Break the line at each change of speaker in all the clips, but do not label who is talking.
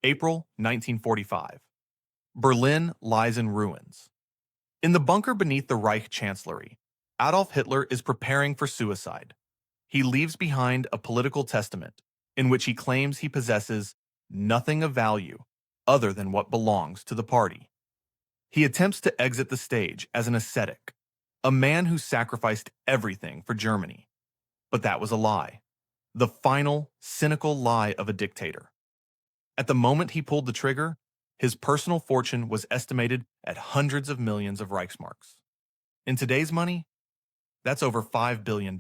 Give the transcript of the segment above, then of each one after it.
April 1945. Berlin lies in ruins. In the bunker beneath the Reich Chancellery, Adolf Hitler is preparing for suicide. He leaves behind a political testament in which he claims he possesses nothing of value other than what belongs to the party. He attempts to exit the stage as an ascetic, a man who sacrificed everything for Germany. But that was a lie. The final, cynical lie of a dictator. At the moment he pulled the trigger, his personal fortune was estimated at hundreds of millions of Reichsmarks. In today's money, that's over $5 billion.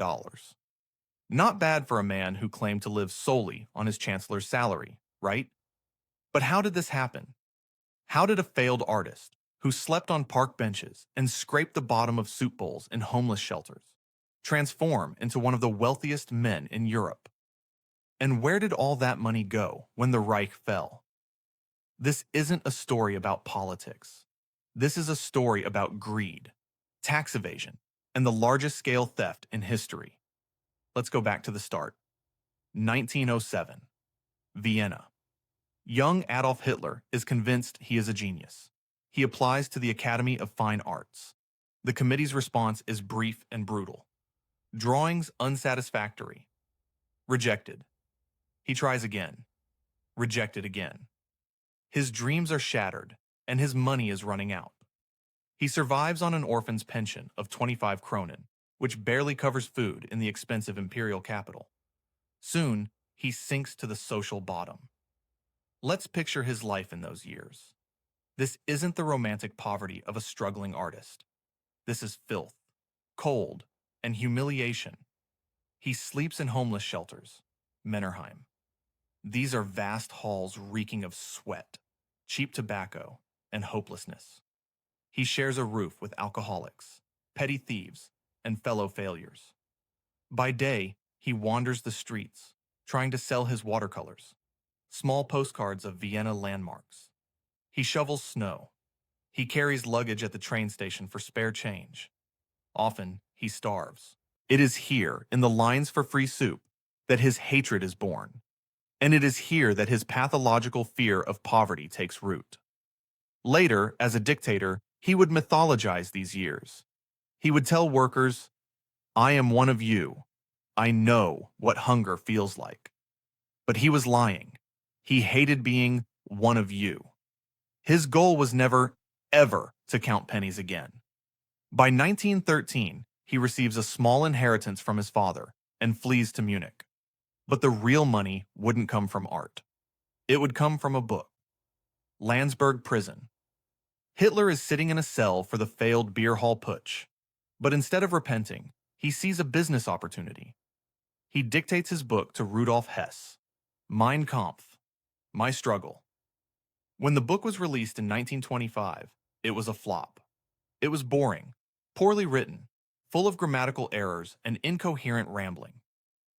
Not bad for a man who claimed to live solely on his chancellor's salary, right? But how did this happen? How did a failed artist, who slept on park benches and scraped the bottom of soup bowls in homeless shelters, transform into one of the wealthiest men in Europe? And where did all that money go when the Reich fell? This isn't a story about politics. This is a story about greed, tax evasion, and the largest-scale theft in history. Let's go back to the start. 1907. Vienna. Young Adolf Hitler is convinced he is a genius. He applies to the Academy of Fine Arts. The committee's response is brief and brutal. Drawings unsatisfactory. Rejected. He tries again. Rejected again. His dreams are shattered, and his money is running out. He survives on an orphan's pension of 25 kronen, which barely covers food in the expensive imperial capital. Soon, he sinks to the social bottom. Let's picture his life in those years. This isn't the romantic poverty of a struggling artist. This is filth, cold, and humiliation. He sleeps in homeless shelters, Männerheim. These are vast halls reeking of sweat, cheap tobacco, and hopelessness. He shares a roof with alcoholics, petty thieves, and fellow failures. By day, he wanders the streets, trying to sell his watercolors, small postcards of Vienna landmarks. He shovels snow. He carries luggage at the train station for spare change. Often, he starves. It is here, in the lines for free soup, that his hatred is born. And it is here that his pathological fear of poverty takes root. Later, as a dictator, he would mythologize these years. He would tell workers, "I am one of you. I know what hunger feels like." But he was lying. He hated being one of you. His goal was never, ever to count pennies again. By 1913, he receives a small inheritance from his father and flees to Munich. But the real money wouldn't come from art. It would come from a book. Landsberg Prison. Hitler is sitting in a cell for the failed beer hall putsch. But instead of repenting, he sees a business opportunity. He dictates his book to Rudolf Hess, Mein Kampf, My Struggle. When the book was released in 1925, it was a flop. It was boring, poorly written, full of grammatical errors and incoherent rambling.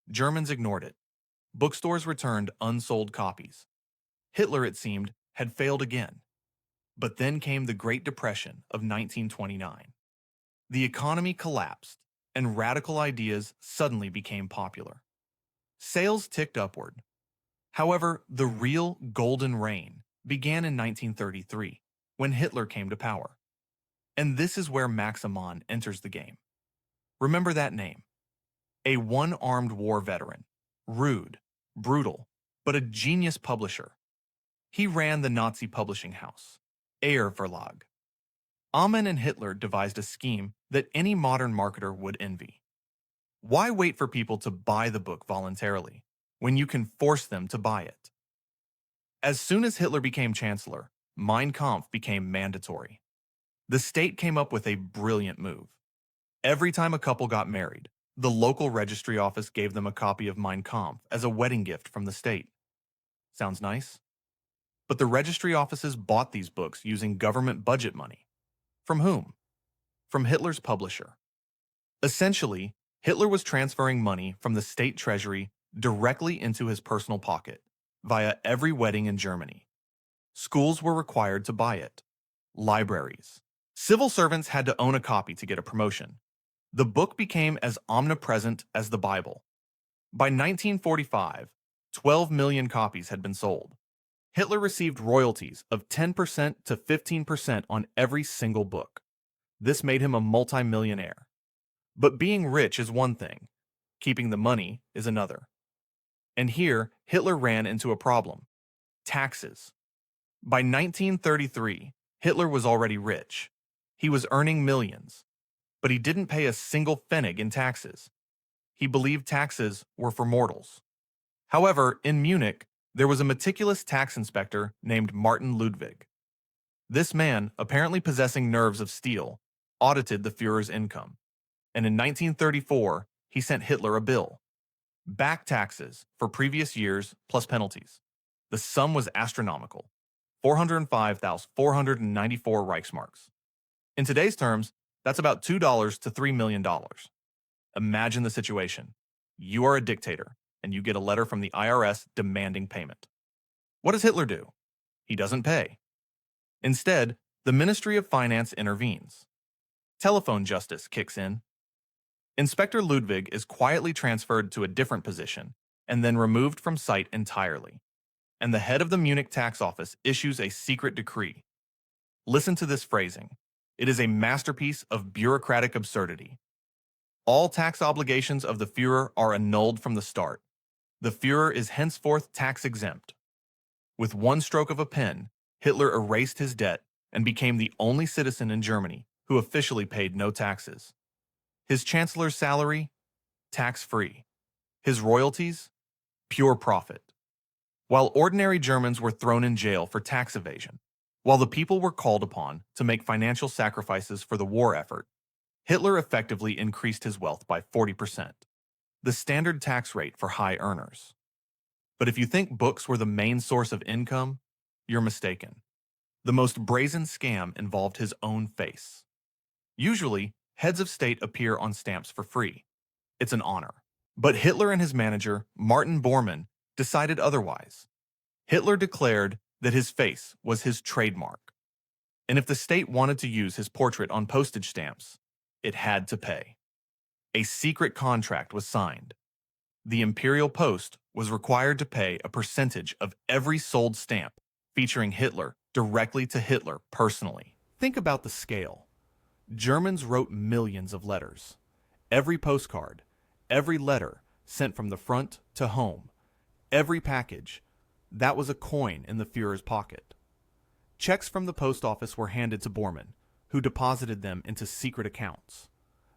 Germans ignored it. Bookstores returned unsold copies. Hitler, it seemed, had failed again. But then came the Great Depression of 1929. The economy collapsed, and radical ideas suddenly became popular. Sales ticked upward. However, the real golden reign began in 1933, when Hitler came to power. And this is where Max Amann enters the game. Remember that name. A one-armed war veteran, rude, brutal, but a genius publisher. He ran the Nazi publishing house, Ayer Verlag. Amann and Hitler devised a scheme that any modern marketer would envy. Why wait for people to buy the book voluntarily when you can force them to buy it? As soon as Hitler became chancellor, Mein Kampf became mandatory. The state came up with a brilliant move. Every time a couple got married, the local registry office gave them a copy of Mein Kampf as a wedding gift from the state. Sounds nice? But the registry offices bought these books using government budget money. From whom? From Hitler's publisher. Essentially, Hitler was transferring money from the state treasury directly into his personal pocket, via every wedding in Germany. Schools were required to buy it. Libraries. Civil servants had to own a copy to get a promotion. The book became as omnipresent as the Bible. By 1945, 12 million copies had been sold. Hitler received royalties of 10% to 15% on every single book. This made him a multimillionaire. But being rich is one thing. Keeping the money is another. And here, Hitler ran into a problem. Taxes. By 1933, Hitler was already rich. He was earning millions. But he didn't pay a single pfennig in taxes. He believed taxes were for mortals. However, in Munich, there was a meticulous tax inspector named Martin Ludwig. This man, apparently possessing nerves of steel, audited the Führer's income. And in 1934, he sent Hitler a bill. Back taxes for previous years plus penalties. The sum was astronomical. 405,494 Reichsmarks. In today's terms, that's about $2 to $3 million. Imagine the situation. You are a dictator, and you get a letter from the IRS demanding payment. What does Hitler do? He doesn't pay. Instead, the Ministry of Finance intervenes. Telephone justice kicks in. Inspector Ludwig is quietly transferred to a different position and then removed from sight entirely. And the head of the Munich tax office issues a secret decree. Listen to this phrasing. It is a masterpiece of bureaucratic absurdity. All tax obligations of the Führer are annulled from the start. The Führer is henceforth tax-exempt. With one stroke of a pen, Hitler erased his debt and became the only citizen in Germany who officially paid no taxes. His chancellor's salary? Tax-free. His royalties? Pure profit. While ordinary Germans were thrown in jail for tax evasion, while the people were called upon to make financial sacrifices for the war effort, Hitler effectively increased his wealth by 40%, the standard tax rate for high earners. But if you think books were the main source of income, you're mistaken. The most brazen scam involved his own face. Usually, heads of state appear on stamps for free. It's an honor. But Hitler and his manager, Martin Bormann, decided otherwise. Hitler declared that his face was his trademark. And if the state wanted to use his portrait on postage stamps, it had to pay. A secret contract was signed. The Imperial Post was required to pay a percentage of every sold stamp featuring Hitler directly to Hitler personally. Think about the scale. Germans wrote millions of letters. Every postcard, every letter sent from the front to home, every package, that was a coin in the Führer's pocket. Checks from the post office were handed to Bormann, who deposited them into secret accounts.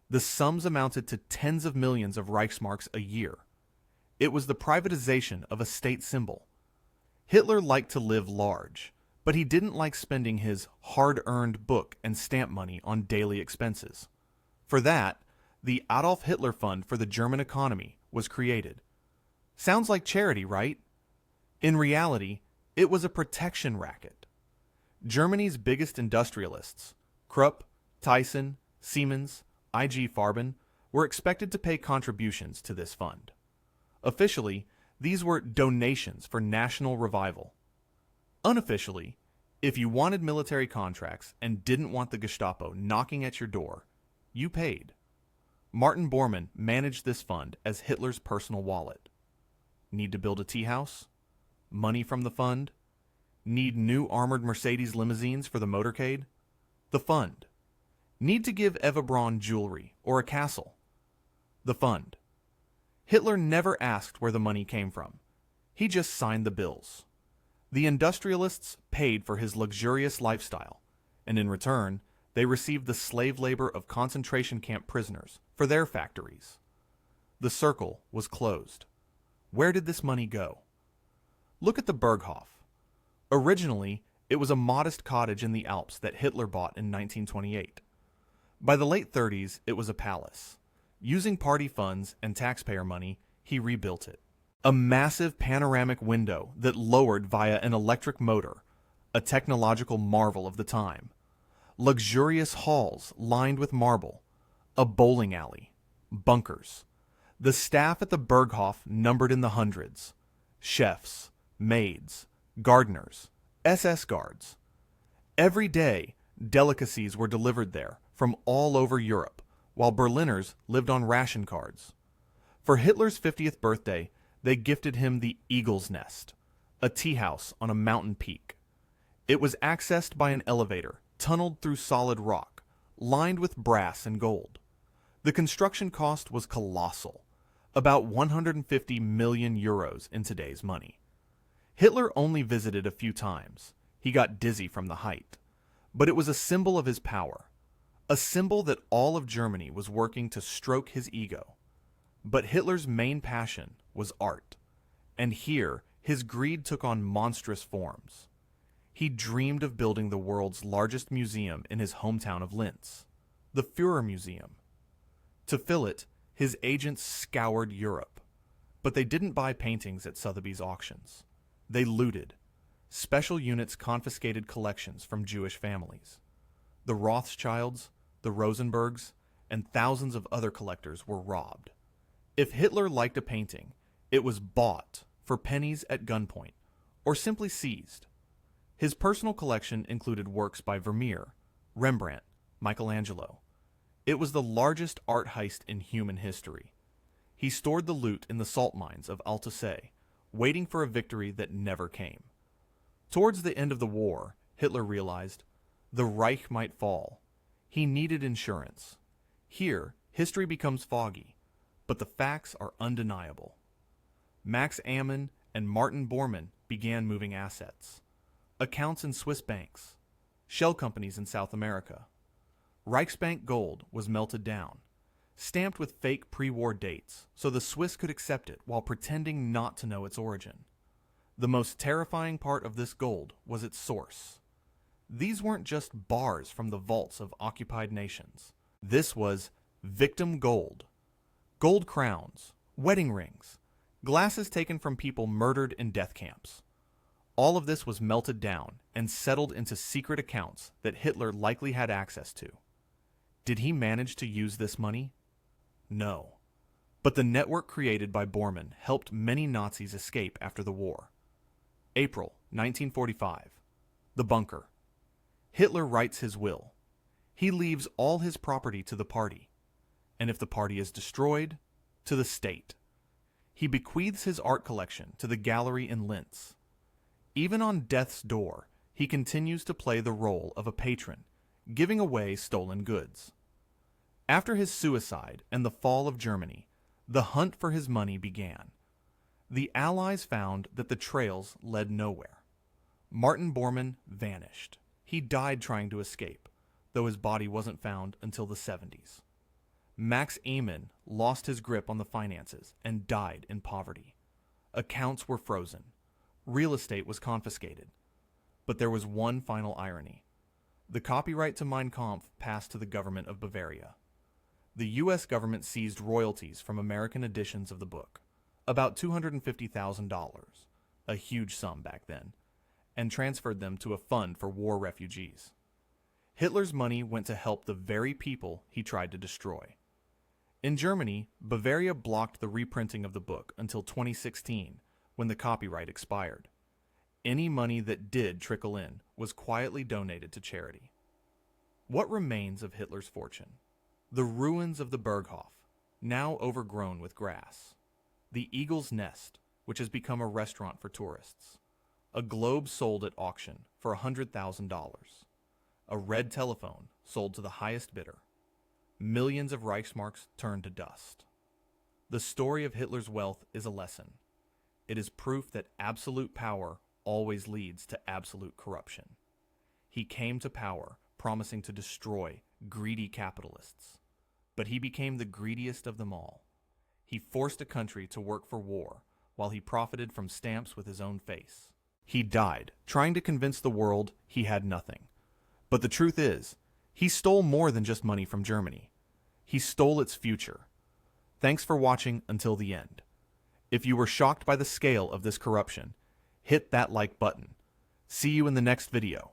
The sums amounted to tens of millions of Reichsmarks a year. It was the privatization of a state symbol. Hitler liked to live large, but he didn't like spending his hard-earned book and stamp money on daily expenses. For that, the Adolf Hitler Fund for the German economy was created. Sounds like charity, right? In reality, it was a protection racket. Germany's biggest industrialists, Krupp, Thyssen, Siemens, IG Farben, were expected to pay contributions to this fund. Officially, these were donations for national revival. Unofficially, if you wanted military contracts and didn't want the Gestapo knocking at your door, you paid. Martin Bormann managed this fund as Hitler's personal wallet. Need to build a tea house? Money from the fund? Need new armored Mercedes limousines for the motorcade? The fund. Need to give Eva Braun jewelry or a castle? The fund. Hitler never asked where the money came from. He just signed the bills. The industrialists paid for his luxurious lifestyle, and in return, they received the slave labor of concentration camp prisoners for their factories. The circle was closed. Where did this money go? Look at the Berghof. Originally, it was a modest cottage in the Alps that Hitler bought in 1928. By the late 30s, it was a palace. Using party funds and taxpayer money, he rebuilt it. A massive panoramic window that lowered via an electric motor, a technological marvel of the time. Luxurious halls lined with marble, a bowling alley, bunkers. The staff at the Berghof numbered in the hundreds. Chefs, maids, gardeners, SS guards. Every day, delicacies were delivered there from all over Europe, while Berliners lived on ration cards. For Hitler's 50th birthday, they gifted him the Eagle's Nest, a tea house on a mountain peak. It was accessed by an elevator tunneled through solid rock, lined with brass and gold. The construction cost was colossal, about 150 million euros in today's money. Hitler only visited a few times. He got dizzy from the height. But it was a symbol of his power, a symbol that all of Germany was working to stroke his ego. But Hitler's main passion was art, and here his greed took on monstrous forms. He dreamed of building the world's largest museum in his hometown of Linz, the Führer Museum. To fill it, his agents scoured Europe, but they didn't buy paintings at Sotheby's auctions. They looted. Special units confiscated collections from Jewish families. The Rothschilds, the Rosenbergs, and thousands of other collectors were robbed. If Hitler liked a painting, it was bought for pennies at gunpoint, or simply seized. His personal collection included works by Vermeer, Rembrandt, Michelangelo. It was the largest art heist in human history. He stored the loot in the salt mines of Altusay, waiting for a victory that never came. Towards the end of the war, Hitler realized the Reich might fall. He needed insurance. Here, history becomes foggy, but the facts are undeniable. Max Amann and Martin Bormann began moving assets. Accounts in Swiss banks, shell companies in South America. Reichsbank gold was melted down, stamped with fake pre-war dates so the Swiss could accept it while pretending not to know its origin. The most terrifying part of this gold was its source. These weren't just bars from the vaults of occupied nations. This was victim gold. Gold crowns, wedding rings, glasses taken from people murdered in death camps. All of this was melted down and settled into secret accounts that Hitler likely had access to. Did he manage to use this money? No. But the network created by Bormann helped many Nazis escape after the war. April 1945. The bunker. Hitler writes his will. He leaves all his property to the party. And if the party is destroyed, to the state. He bequeaths his art collection to the gallery in Linz. Even on death's door, he continues to play the role of a patron, giving away stolen goods. After his suicide and the fall of Germany, the hunt for his money began. The Allies found that the trails led nowhere. Martin Bormann vanished. He died trying to escape, though his body wasn't found until the 70s. Max Amann lost his grip on the finances and died in poverty. Accounts were frozen. Real estate was confiscated. But there was one final irony. The copyright to Mein Kampf passed to the government of Bavaria. The U.S. government seized royalties from American editions of the book, about $250,000, a huge sum back then, and transferred them to a fund for war refugees. Hitler's money went to help the very people he tried to destroy. In Germany, Bavaria blocked the reprinting of the book until 2016, when the copyright expired. Any money that did trickle in was quietly donated to charity. What remains of Hitler's fortune? The ruins of the Berghof, now overgrown with grass. The Eagle's Nest, which has become a restaurant for tourists. A globe sold at auction for $100,000. A red telephone sold to the highest bidder. Millions of Reichsmarks turned to dust. The story of Hitler's wealth is a lesson. It is proof that absolute power always leads to absolute corruption. He came to power promising to destroy greedy capitalists, but he became the greediest of them all. He forced a country to work for war while he profited from stamps with his own face. He died trying to convince the world he had nothing. But the truth is, he stole more than just money from Germany. He stole its future. Thanks for watching until the end. If you were shocked by the scale of this corruption, hit that like button. See you in the next video.